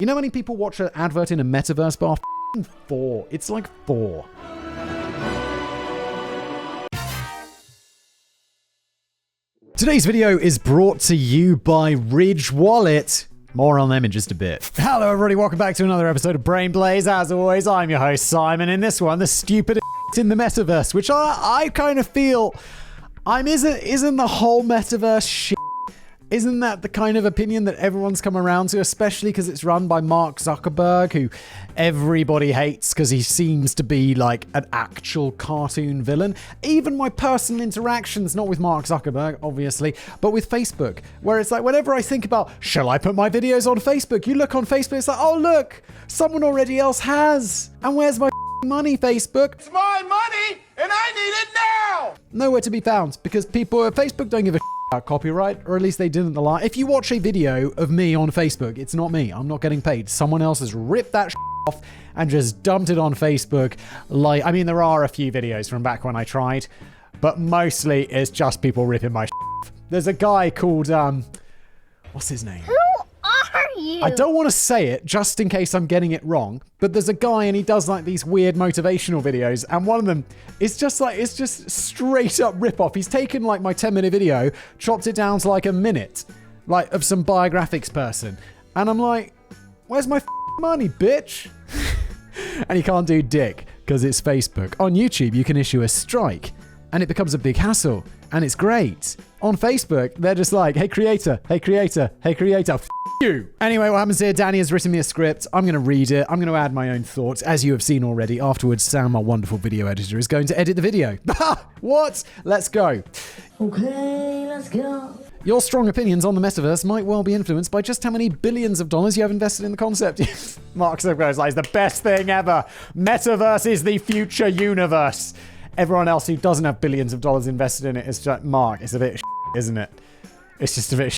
You know how many people watch an advert in a Metaverse bar? 4. It's like 4. Today's video is brought to you by Ridge Wallet. More on them in just a bit. Hello everybody, welcome back to another episode of Brain Blaze. As always, I'm your host Simon. In this one, the stupidest in the Metaverse, which I kind of feel isn't the whole Metaverse shit. Isn't that the kind of opinion that everyone's come around to, especially because it's run by Mark Zuckerberg, who everybody hates because he seems to be like an actual cartoon villain? Even my personal interactions, not with Mark Zuckerberg, obviously, but with Facebook, where it's like, whenever I think about, shall I put my videos on Facebook? You look on Facebook, it's like, oh look, someone already else has. And where's my money, Facebook? It's my money, and I need it now! Nowhere to be found, because people at Facebook don't give a about copyright, or at least they didn't the last. If you watch a video of me on Facebook, it's not me. I'm not getting paid. Someone else has ripped that off and just dumped it on Facebook. Like, I mean, there are a few videos from back when I tried, but mostly it's just people ripping my off. There's a guy called, what's his name? Who are you? I don't want to say it just in case I'm getting it wrong, but there's a guy and he does like these weird motivational videos, and one of them is just like, it's just straight up rip off. He's taken like my 10-minute video, chopped it down to like a minute, like of some biographics person. And I'm like, where's my money, bitch? And he can't do dick because it's Facebook. On YouTube, you can issue a strike and it becomes a big hassle and it's great. On Facebook, they're just like, hey creator, hey creator, hey creator, you. Anyway, what happens here, Danny has written me a script. I'm going to read it. I'm going to add my own thoughts. As you have seen already, afterwards, Sam, our wonderful video editor, is going to edit the video. What? Let's go. Okay, let's go. Your strong opinions on the Metaverse might well be influenced by just how many billions of dollars you have invested in the concept. Mark Zuckerberg is like, it's the best thing ever. Metaverse is the future universe. Everyone else who doesn't have billions of dollars invested in it is just, Mark, it's a bit isn't it? It's just a bit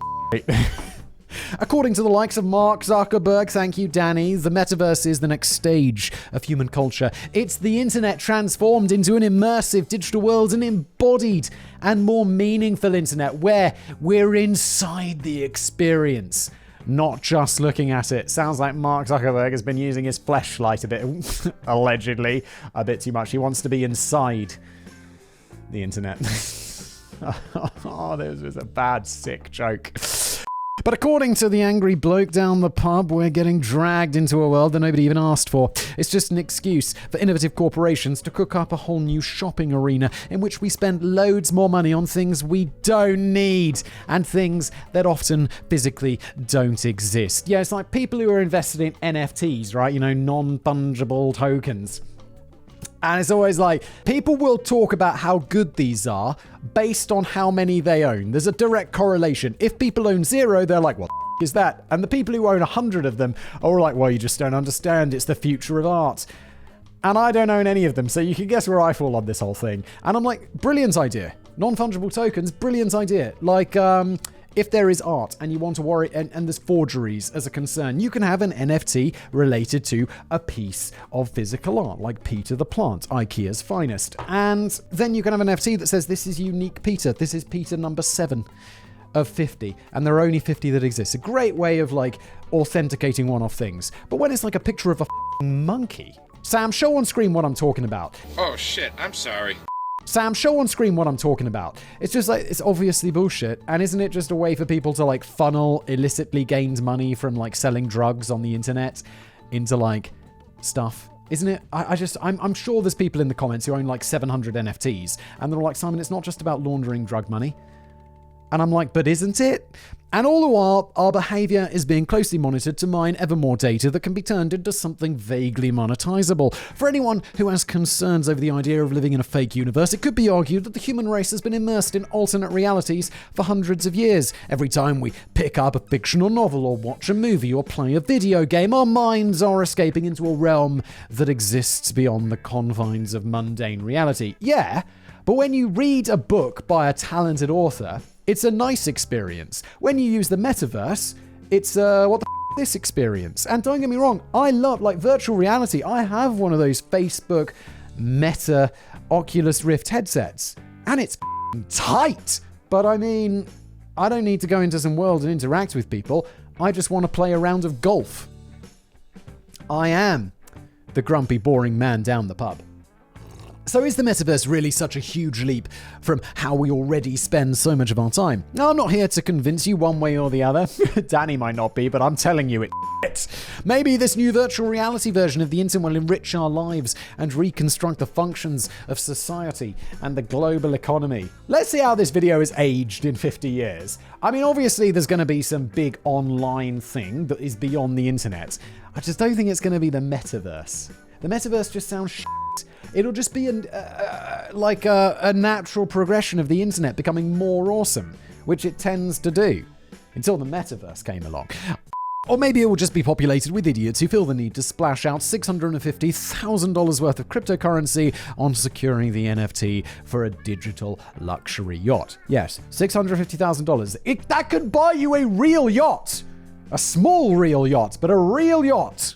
According to the likes of Mark Zuckerberg, thank you, Danny, the Metaverse is the next stage of human culture. It's the internet transformed into an immersive digital world, an embodied and more meaningful internet where we're inside the experience, not just looking at it. Sounds like Mark Zuckerberg has been using his fleshlight a bit, allegedly, a bit too much. He wants to be inside the internet. Oh, this was a bad, sick joke. But according to the angry bloke down the pub, we're getting dragged into a world that nobody even asked for. It's just an excuse for innovative corporations to cook up a whole new shopping arena in which we spend loads more money on things we don't need and things that often physically don't exist. Yeah, it's like people who are invested in NFTs, right? You know, non-fungible tokens. And it's always like, people will talk about how good these are based on how many they own. There's a direct correlation. If people own 0, they're like, what the is that? And the people who own 100 of them are like, well, you just don't understand. It's the future of art. And I don't own any of them, so you can guess where I fall on this whole thing. And I'm like, brilliant idea. Non-fungible tokens, brilliant idea. Like, if there is art and you want to worry, and there's forgeries as a concern, you can have an NFT related to a piece of physical art, like Peter the Plant, IKEA's finest. And then you can have an NFT that says, this is unique Peter. This is Peter number 7 of 50. And there are only 50 that exist. A great way of like authenticating one-off things. But when it's like a picture of a monkey. Sam, show on screen what I'm talking about. Oh shit, I'm sorry. Sam, show on screen what I'm talking about. It's just like, it's obviously bullshit. And isn't it just a way for people to like funnel illicitly gained money from like selling drugs on the internet into like stuff? Isn't it? I'm sure there's people in the comments who own like 700 NFTs and they're like, Simon, it's not just about laundering drug money. And I'm like, but isn't it? And all the while, our behavior is being closely monitored to mine ever more data that can be turned into something vaguely monetizable. For anyone who has concerns over the idea of living in a fake universe, it could be argued that the human race has been immersed in alternate realities for hundreds of years. Every time we pick up a fictional novel or watch a movie or play a video game, our minds are escaping into a realm that exists beyond the confines of mundane reality. Yeah, but when you read a book by a talented author, it's a nice experience. When you use the Metaverse, it's what the this experience. And don't get me wrong, I love like virtual reality. I have one of those Facebook Meta Oculus Rift headsets, and it's tight. But I mean, I don't need to go into some world and interact with people. I just want to play a round of golf. I am the grumpy, boring man down the pub. So is the metaverse really such a huge leap from how we already spend so much of our time? Now, I'm not here to convince you one way or the other. Danny might not be, but I'm telling you it. Maybe this new virtual reality version of the internet will enrich our lives and reconstruct the functions of society and the global economy. Let's see how this video is aged in 50 years. I mean, obviously there's going to be some big online thing that is beyond the internet. I just don't think it's going to be the metaverse. The metaverse just sounds shit. It'll just be a natural progression of the internet becoming more awesome, which it tends to do, until the metaverse came along. Or maybe it will just be populated with idiots who feel the need to splash out $650,000 worth of cryptocurrency on securing the NFT for a digital luxury yacht. Yes, $650,000. That could buy you a real yacht. A small real yacht, but a real yacht.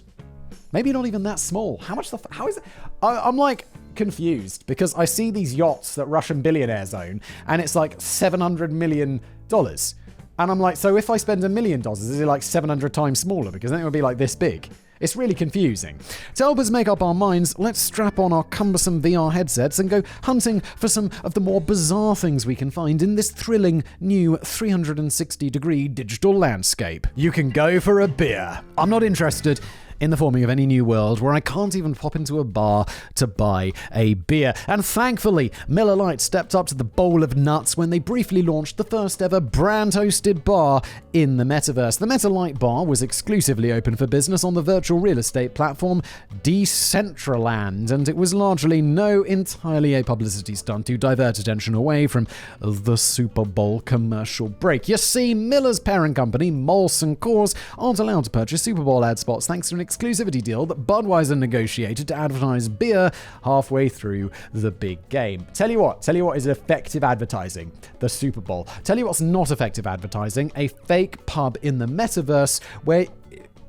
Maybe not even that small. How is it? I'm like confused because I see these yachts that Russian billionaires own and it's like $700 million. And I'm like, so if I spend $1 million, is it like 700 times smaller? Because then it would be like this big. It's really confusing. To help us make up our minds, let's strap on our cumbersome VR headsets and go hunting for some of the more bizarre things we can find in this thrilling new 360-degree digital landscape. You can go for a beer. I'm not interested in the forming of any new world where I can't even pop into a bar to buy a beer. And thankfully, Miller Lite stepped up to the bowl of nuts when they briefly launched the first ever brand-hosted bar in the metaverse. The Meta Lite bar was exclusively open for business on the virtual real estate platform Decentraland, and it was largely entirely a publicity stunt to divert attention away from the Super Bowl commercial break. You see, Miller's parent company, Molson Coors, aren't allowed to purchase Super Bowl ad spots thanks to an exclusivity deal that Budweiser negotiated to advertise beer halfway through the big game. Tell you what is effective advertising? The Super Bowl. Tell you what's not effective advertising? A fake pub in the metaverse where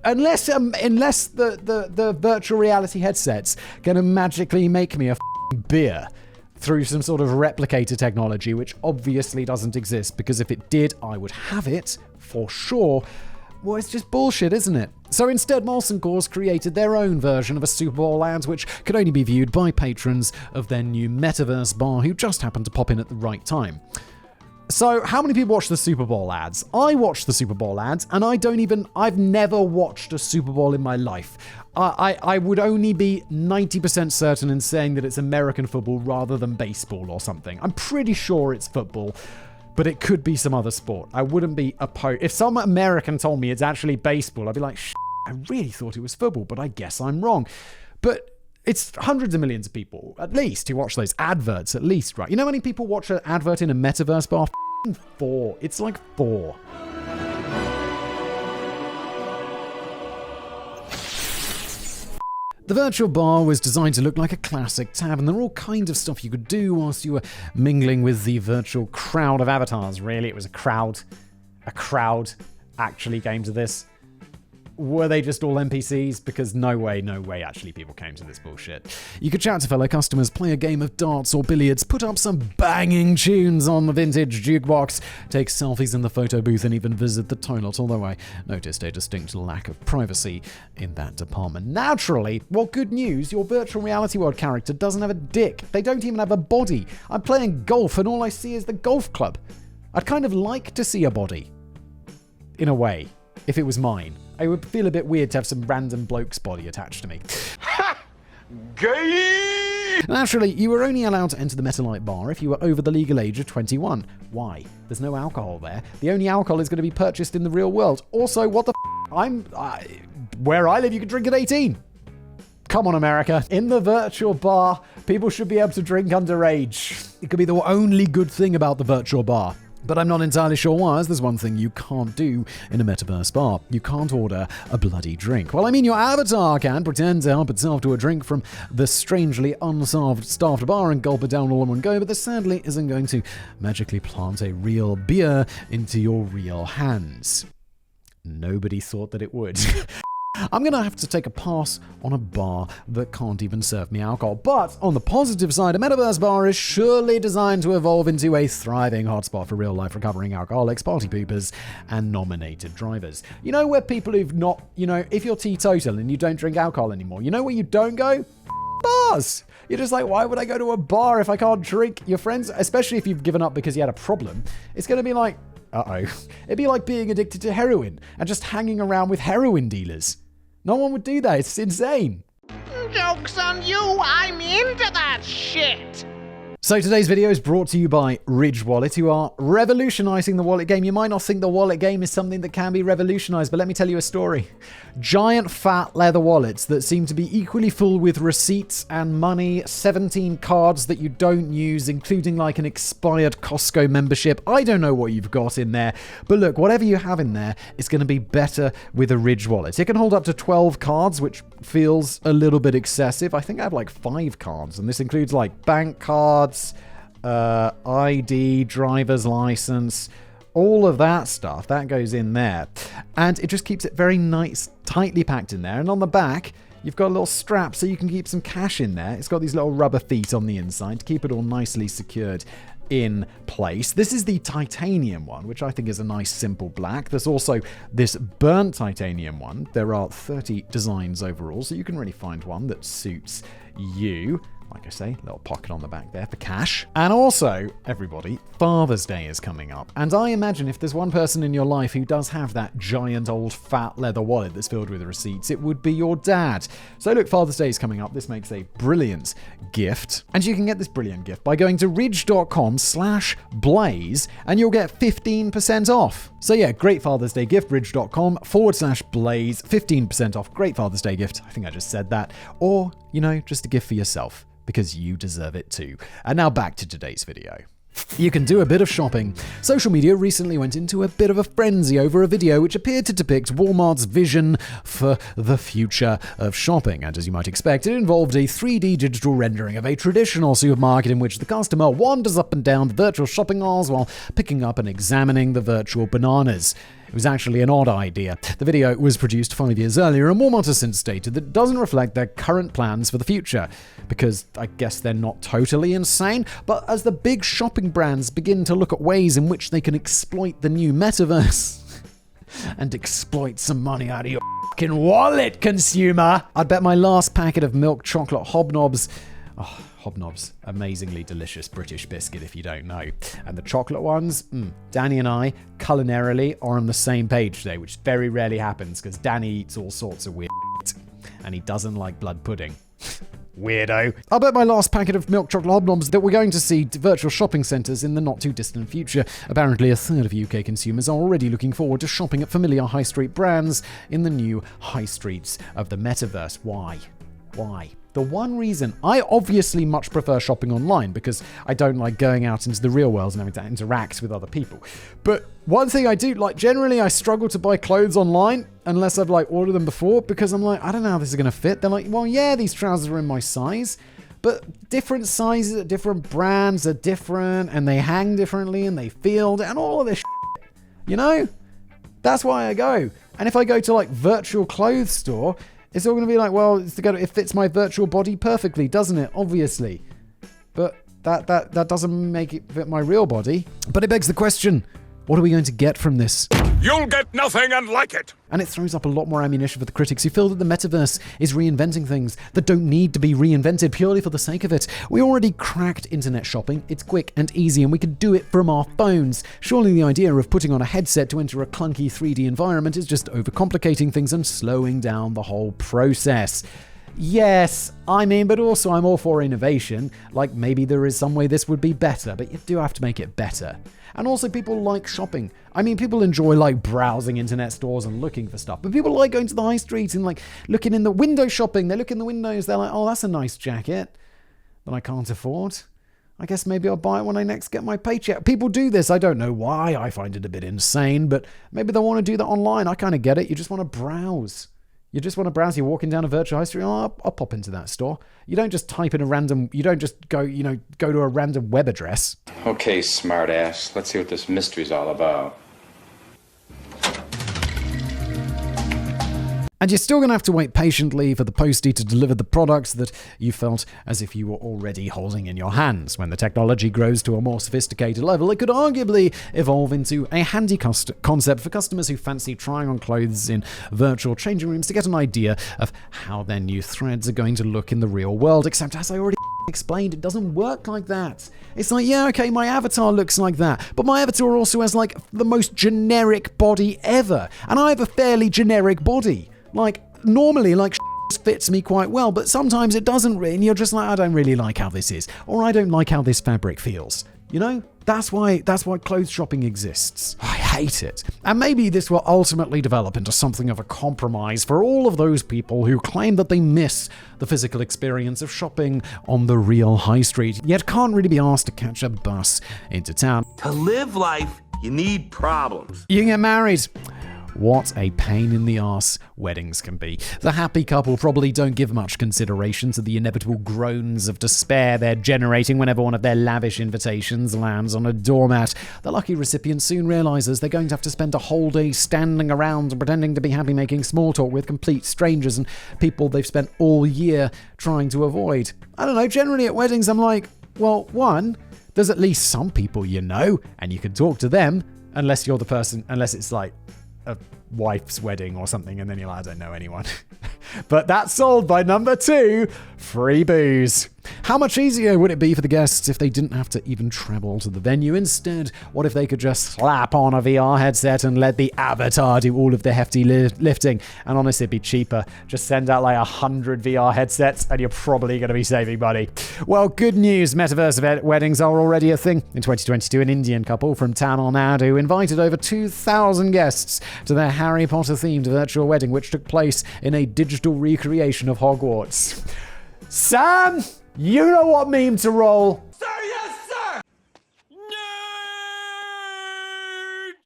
unless the virtual reality headsets gonna magically make me a beer through some sort of replicator technology, which obviously doesn't exist, because if it did, I would have it for sure. Well, it's just bullshit, isn't it? So instead, Molson Coors created their own version of a Super Bowl ad, which could only be viewed by patrons of their new Metaverse bar who just happened to pop in at the right time. So, how many people watch the Super Bowl ads? I watch the Super Bowl ads, and I've never watched a Super Bowl in my life. I would only be 90% certain in saying that it's American football rather than baseball or something. I'm pretty sure it's football, but it could be some other sport. I wouldn't be opposed. If some American told me it's actually baseball, I'd be like, I really thought it was football, but I guess I'm wrong. But it's hundreds of millions of people, at least, who watch those adverts, at least, right? You know how many people watch an advert in a metaverse bar? 4. It's like 4. The virtual bar was designed to look like a classic tab, and there were all kinds of stuff you could do whilst you were mingling with the virtual crowd of avatars. Really, it was a crowd. A crowd actually came to this. Were they just all NPCs? Because no way actually people came to this bullshit. You could chat to fellow customers, play a game of darts or billiards, put up some banging tunes on the vintage jukebox, take selfies in the photo booth, and even visit the toilet, although I noticed a distinct lack of privacy in that department. Naturally, well, good news, your virtual reality world character doesn't have a dick. They don't even have a body. I'm playing golf and all I see is the golf club. I'd kind of like to see a body. In a way, if it was mine. I would feel a bit weird to have some random bloke's body attached to me. Ha! Gay! Naturally, you were only allowed to enter the Meta Lite bar if you were over the legal age of 21. Why? There's no alcohol there. The only alcohol is going to be purchased in the real world. Also, what the where I live, you can drink at 18. Come on, America. In the virtual bar, people should be able to drink underage. It could be the only good thing about the virtual bar. But I'm not entirely sure why, as there's one thing you can't do in a metaverse bar. You can't order a bloody drink. Well, I mean, your avatar can pretend to help itself to a drink from the strangely unstaffed bar and gulp it down all in one go, but this sadly isn't going to magically plant a real beer into your real hands. Nobody thought that it would. I'm going to have to take a pass on a bar that can't even serve me alcohol. But on the positive side, a Metaverse bar is surely designed to evolve into a thriving hotspot for real-life recovering alcoholics, party poopers, and nominated drivers. You know where people who've not, if you're teetotal and you don't drink alcohol anymore, you know where you don't go? Bars. You're just like, why would I go to a bar if I can't drink? Your friends, especially if you've given up because you had a problem, it's going to be like, uh-oh. It'd be like being addicted to heroin and just hanging around with heroin dealers. No one would do that. It's insane. Joke's on you. I'm into that shit. So today's video is brought to you by Ridge Wallet, who are revolutionizing the wallet game. You might not think the wallet game is something that can be revolutionized, but let me tell you a story. Giant fat leather wallets that seem to be equally full with receipts and money, 17 cards that you don't use, including like an expired Costco membership. I don't know what you've got in there, but look, whatever you have in there, it's going to be better with a Ridge Wallet. It can hold up to 12 cards, which feels a little bit excessive. I think I have like 5 cards, and this includes like bank cards, ID, driver's license, all of that stuff that goes in there, and it just keeps it very nice, tightly packed in there. And on the back, you've got a little strap so you can keep some cash in there. It's got these little rubber feet on the inside to keep it all nicely secured in place. This is the titanium one, which I think is a nice simple black. There's also this burnt titanium one. There are 30 designs overall, so you can really find one that suits you. Like I say, little pocket on the back there for cash. And also, everybody, Father's Day is coming up. And I imagine if there's one person in your life who does have that giant old fat leather wallet that's filled with receipts, it would be your dad. So look, Father's Day is coming up. This makes a brilliant gift. And you can get this brilliant gift by going to ridge.com/blaze and you'll get 15% off. So yeah, great Father's Day gift, ridge.com/blaze, 15% off. Great Father's Day gift. I think I just said that. Or, just a gift for yourself, because you deserve it too. And now back to today's video. You can do a bit of shopping. Social media recently went into a bit of a frenzy over a video which appeared to depict Walmart's vision for the future of shopping. And as you might expect, it involved a 3D digital rendering of a traditional supermarket in which the customer wanders up and down the virtual shopping aisles while picking up and examining the virtual bananas. It was actually an odd idea. The video was produced 5 years earlier, and Walmart has since stated that it doesn't reflect their current plans for the future, because I guess they're not totally insane. But as the big shopping brands begin to look at ways in which they can exploit the new metaverse and exploit some money out of your fucking wallet, consumer, I'd bet my last packet of milk chocolate hobnobs. Oh, hobnobs, amazingly delicious British biscuit if you don't know. And the chocolate ones, Danny and I, culinarily, are on the same page today, which very rarely happens because Danny eats all sorts of weird shit, and he doesn't like blood pudding. Weirdo. I'll bet my last packet of milk chocolate hobnobs that we're going to see virtual shopping centres in the not too distant future. Apparently a third of UK consumers are already looking forward to shopping at familiar high street brands in the new high streets of the metaverse. Why? The one reason, I obviously much prefer shopping online because I don't like going out into the real world and having to interact with other people. But one thing I do, generally I struggle to buy clothes online unless I've ordered them before, because I'm like, I don't know how this is going to fit. They're like, well, yeah, these trousers are in my size, but different sizes at different brands are different and they hang differently and they feel, and all of this shit, That's why I go. And if I go to virtual clothes store, it's all going to be well, it fits my virtual body perfectly, doesn't it? Obviously. But that doesn't make it fit my real body. But it begs the question, what are we going to get from this? You'll get nothing and like it. And it throws up a lot more ammunition for the critics who feel that the metaverse is reinventing things that don't need to be reinvented purely for the sake of it. We already cracked internet shopping. It's quick and easy, and we can do it from our phones. Surely the idea of putting on a headset to enter a clunky 3D environment is just overcomplicating things and slowing down the whole process. Yes, but also I'm all for innovation. Maybe there is some way this would be better, but you do have to make it better. And also people like shopping. People enjoy browsing internet stores and looking for stuff, but people like going to the high street and looking in the window shopping. They look in the windows, they're like, oh, that's a nice jacket that I can't afford. I guess maybe I'll buy it when I next get my paycheck. People do this. I don't know why. I find it a bit insane, but maybe they want to do that online. I kind of get it. You just want to browse. You're walking down a virtual high street, I'll pop into that store. You don't just type in you don't just go to a random web address. Okay, smartass, let's see what this mystery's all about. And you're still going to have to wait patiently for the postie to deliver the products that you felt as if you were already holding in your hands. When the technology grows to a more sophisticated level, it could arguably evolve into a handy concept for customers who fancy trying on clothes in virtual changing rooms to get an idea of how their new threads are going to look in the real world. Except, as I already explained, it doesn't work like that. It's like, yeah, okay, my avatar looks like that, but my avatar also has like the most generic body ever, and I have a fairly generic body. Like, normally, like, fits me quite well, but sometimes it doesn't really, and you're just like, I don't really like how this is, or I don't like how this fabric feels. You know? That's why clothes shopping exists. I hate it. And maybe this will ultimately develop into something of a compromise for all of those people who claim that they miss the physical experience of shopping on the real high street, yet can't really be asked to catch a bus into town. To live life, you need problems. You can get married. What a pain in the arse weddings can be. The happy couple probably don't give much consideration to the inevitable groans of despair they're generating whenever one of their lavish invitations lands on a doormat. The lucky recipient soon realizes they're going to have to spend a whole day standing around and pretending to be happy making small talk with complete strangers and people they've spent all year trying to avoid. I don't know, generally at weddings I'm like, well, one, there's at least some people you know, and you can talk to them, unless you're the person, unless it's like a wife's wedding or something, and then you're like, I don't know anyone. But that's solved by number 2, free booze. How much easier would it be for the guests if they didn't have to even travel to the venue? Instead, what if they could just slap on a VR headset and let the avatar do all of the hefty lifting? And honestly, it'd be cheaper. Just send out like 100 VR headsets and you're probably going to be saving money. Well, good news. Metaverse weddings are already a thing. In 2022, an Indian couple from Tamil Nadu invited over 2,000 guests to their Harry Potter-themed virtual wedding, which took place in a digital recreation of Hogwarts. Sam, you know what meme to roll. Sir, yes, sir!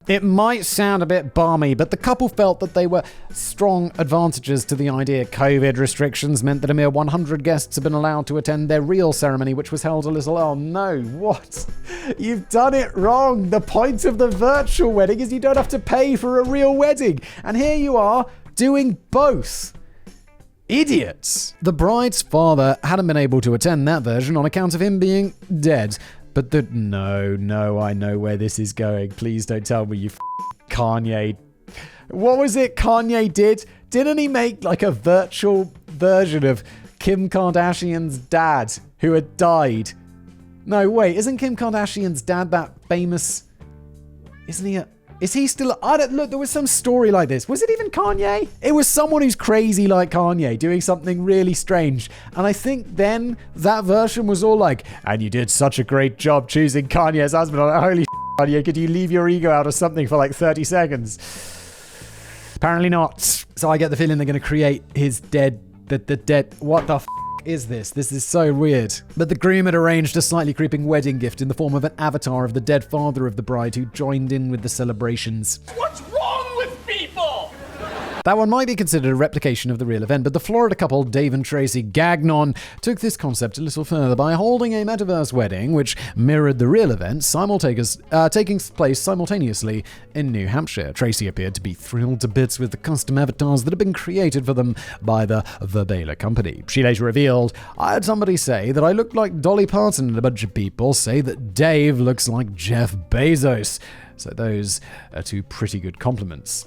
It might sound a bit balmy, but the couple felt that they were strong advantages to the idea. COVID restrictions meant that a mere 100 guests had been allowed to attend their real ceremony, which was held a little... Oh no, what? You've done it wrong. The point of the virtual wedding is you don't have to pay for a real wedding. And here you are doing both. Idiots. The bride's father hadn't been able to attend that version on account of him being dead. But no, I know where this is going. Please don't tell me you Kanye. What was it Kanye did? Didn't he make like a virtual version of Kim Kardashian's dad who had died? No, wait, isn't Kim Kardashian's dad that famous? Isn't he Is he still... Look, there was some story like this. Was it even Kanye? It was someone who's crazy like Kanye doing something really strange. And I think then that version was all like, and you did such a great job choosing Kanye as husband. Like, holy Kanye, could you leave your ego out of something for like 30 seconds? Apparently not. So I get the feeling they're going to create his dead... The dead... What the is this? This is so weird. But the groom had arranged a slightly creeping wedding gift in the form of an avatar of the dead father of the bride who joined in with the celebrations. What's wrong with people? That one might be considered a replication of the real event, but the Florida couple Dave and Tracy Gagnon took this concept a little further by holding a metaverse wedding which mirrored the real event, taking place simultaneously in New Hampshire. Tracy appeared to be thrilled to bits with the custom avatars that had been created for them by the Verbala company. She later revealed, I had somebody say that I looked like Dolly Parton and a bunch of people say that Dave looks like Jeff Bezos. So those are two pretty good compliments.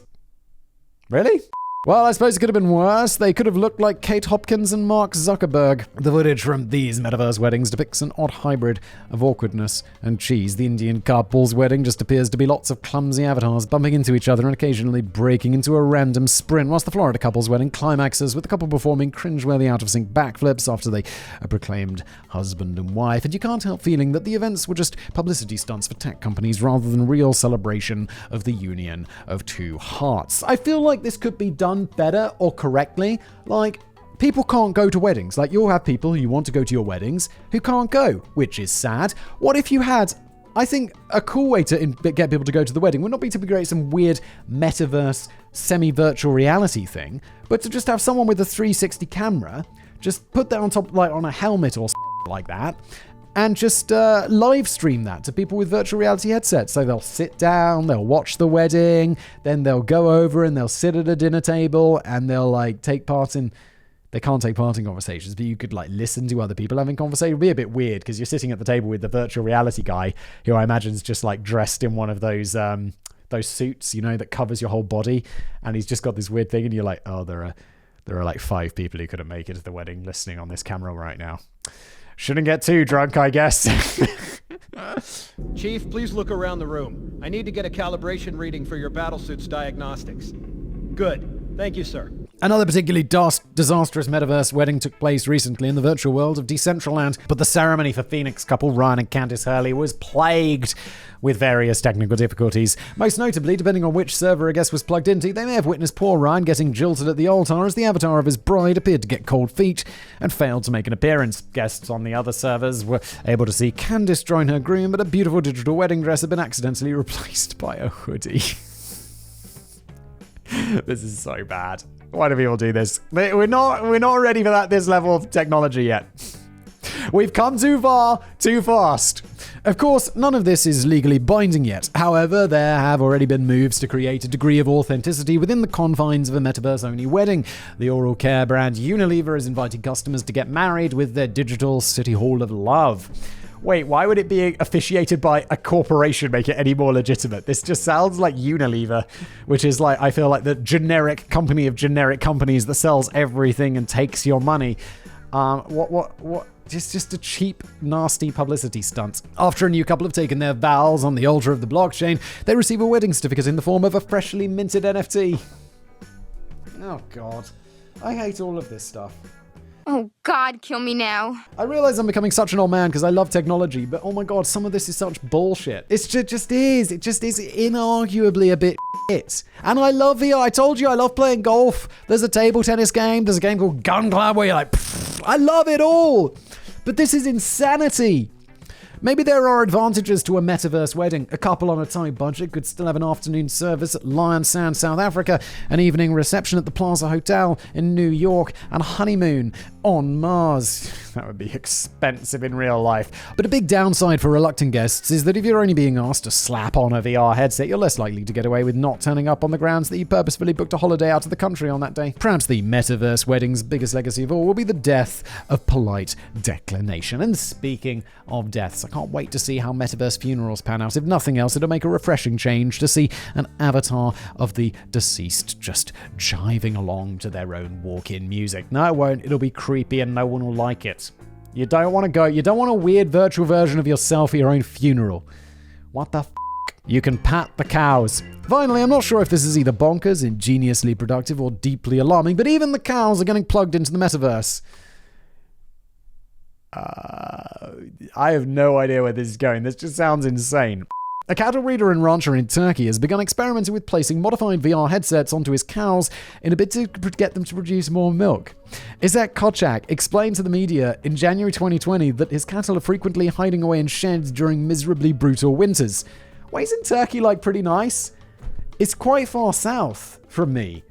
Really? Well, I suppose it could have been worse. They could have looked like Kate Hopkins and Mark Zuckerberg. The footage from these metaverse weddings depicts an odd hybrid of awkwardness and cheese. The Indian couple's wedding just appears to be lots of clumsy avatars bumping into each other and occasionally breaking into a random sprint, whilst the Florida couple's wedding climaxes with the couple performing cringeworthy out-of-sync backflips after they are proclaimed husband and wife. And you can't help feeling that the events were just publicity stunts for tech companies rather than real celebration of the union of two hearts. I feel like this could be done better or correctly. Like, people can't go to weddings. Like, you'll have people who want to go to your weddings who can't go, which is sad. What if you had, I think, a cool way to get people to go to the wedding would not be to create some weird metaverse, semi-virtual reality thing, but to just have someone with a 360 camera, just put that on top, like on a helmet or like that, and just live stream that to people with virtual reality headsets. So they'll sit down, they'll watch the wedding, then they'll go over and they'll sit at a dinner table and they'll like take part in... They can't take part in conversations, but you could like listen to other people having conversations. It'd be a bit weird because you're sitting at the table with the virtual reality guy, who I imagine is just like dressed in one of those suits, you know, that covers your whole body, and he's just got this weird thing, and you're like, oh, there are like 5 people who couldn't make it to the wedding listening on this camera right now. Shouldn't get too drunk, I guess. Chief, please look around the room. I need to get a calibration reading for your battlesuit's diagnostics. Good. Thank you, sir. Another particularly disastrous metaverse wedding took place recently in the virtual world of Decentraland, but the ceremony for Phoenix couple Ryan and Candice Hurley was plagued with various technical difficulties. Most notably, depending on which server a guest was plugged into, they may have witnessed poor Ryan getting jilted at the altar as the avatar of his bride appeared to get cold feet and failed to make an appearance. Guests on the other servers were able to see Candice join her groom, but a beautiful digital wedding dress had been accidentally replaced by a hoodie. This is so bad. Why do people do this? We're not ready for this level of technology yet. We've come too far, too fast. Of course, none of this is legally binding yet. However, there have already been moves to create a degree of authenticity within the confines of a metaverse-only wedding. The oral care brand Unilever is inviting customers to get married with their digital City Hall of Love. Wait, why would it be officiated by a corporation make it any more legitimate? This just sounds like Unilever, which is like, I feel like the generic company of generic companies that sells everything and takes your money. What? Just a cheap, nasty publicity stunt. After a new couple have taken their vows on the altar of the blockchain, they receive a wedding certificate in the form of a freshly minted NFT. Oh, God. I hate all of this stuff. Oh, God, kill me now. I realize I'm becoming such an old man because I love technology, but oh my God, some of this is such bullshit. It just is inarguably a bit shit. And I love VR. I told you I love playing golf. There's a table tennis game. There's a game called Gun Club where you're like, I love it all. But this is insanity. Maybe there are advantages to a metaverse wedding. A couple on a tight budget could still have an afternoon service at Lion Sound, South Africa, an evening reception at the Plaza Hotel in New York, and a honeymoon on Mars. That would be expensive in real life. But a big downside for reluctant guests is that if you're only being asked to slap on a VR headset, you're less likely to get away with not turning up on the grounds that you purposefully booked a holiday out of the country on that day. Perhaps the metaverse wedding's biggest legacy of all will be the death of polite declination. And speaking of deaths, I can't wait to see how metaverse funerals pan out. If nothing else, it'll make a refreshing change to see an avatar of the deceased just jiving along to their own walk-in music. No, it won't. It'll be creepy and no one will like it. You don't want to go. You don't want a weird virtual version of yourself at your own funeral. What the f***? You can pat the cows. Finally, I'm not sure if this is either bonkers, ingeniously productive, or deeply alarming, but even the cows are getting plugged into the metaverse. I have no idea where this is going. This just sounds insane. A cattle breeder and rancher in Turkey has begun experimenting with placing modified VR headsets onto his cows in a bid to get them to produce more milk. Izek Kochak explained to the media in January 2020 that his cattle are frequently hiding away in sheds during miserably brutal winters. Why isn't Turkey pretty nice? It's quite far south from me.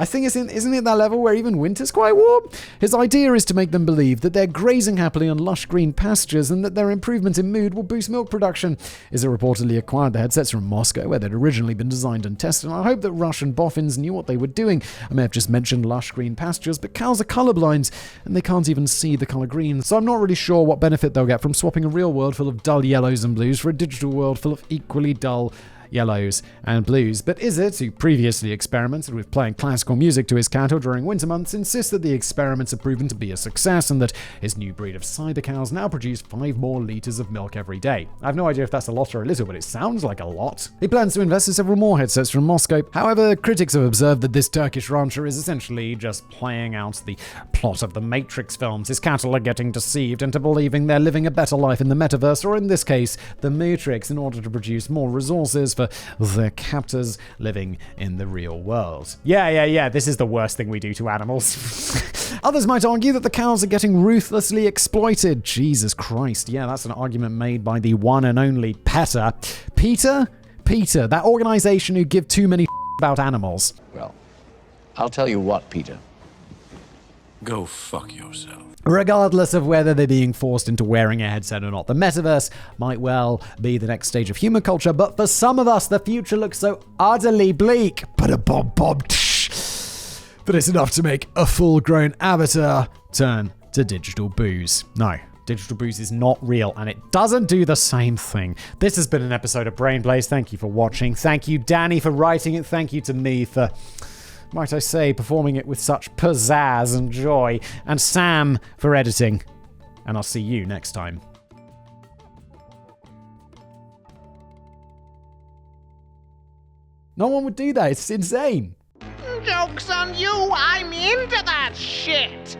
I think isn't it that level where even winter's quite warm? His idea is to make them believe that they're grazing happily on lush green pastures and that their improvement in mood will boost milk production. Izek reportedly acquired the headsets from Moscow, where they'd originally been designed and tested, and I hope that Russian boffins knew what they were doing. I may have just mentioned lush green pastures, but cows are colorblind, and they can't even see the color green, so I'm not really sure what benefit they'll get from swapping a real world full of dull yellows and blues for a digital world full of equally dull yellows and blues. But Izet, who previously experimented with playing classical music to his cattle during winter months, insists that the experiments have proven to be a success and that his new breed of cyber cows now produce 5 more litres of milk every day. I have no idea if that's a lot or a little, but it sounds like a lot. He plans to invest in several more headsets from Moscow. However, critics have observed that this Turkish rancher is essentially just playing out the plot of the Matrix films. His cattle are getting deceived into believing they're living a better life in the metaverse, or in this case, the Matrix, in order to produce more resources for their captors living in the real world. Yeah, this is the worst thing we do to animals. Others might argue that the cows are getting ruthlessly exploited. Jesus Christ, yeah, that's an argument made by the one and only PETA. PETA, that organization who give too many about animals. Well, I'll tell you what, Peter. Go fuck yourself. Regardless of whether they're being forced into wearing a headset or not, the metaverse might well be the next stage of human culture, but for some of us, the future looks so utterly bleak. But it's enough to make a full-grown avatar turn to digital booze. No. Digital booze is not real, and it doesn't do the same thing. This has been an episode of Brain Blaze. Thank you for watching. Thank you, Danny, for writing it. Thank you to me for, might I say, performing it with such pizzazz and joy. And Sam for editing. And I'll see you next time. No one would do that. It's insane. Joke's on you, I'm into that shit.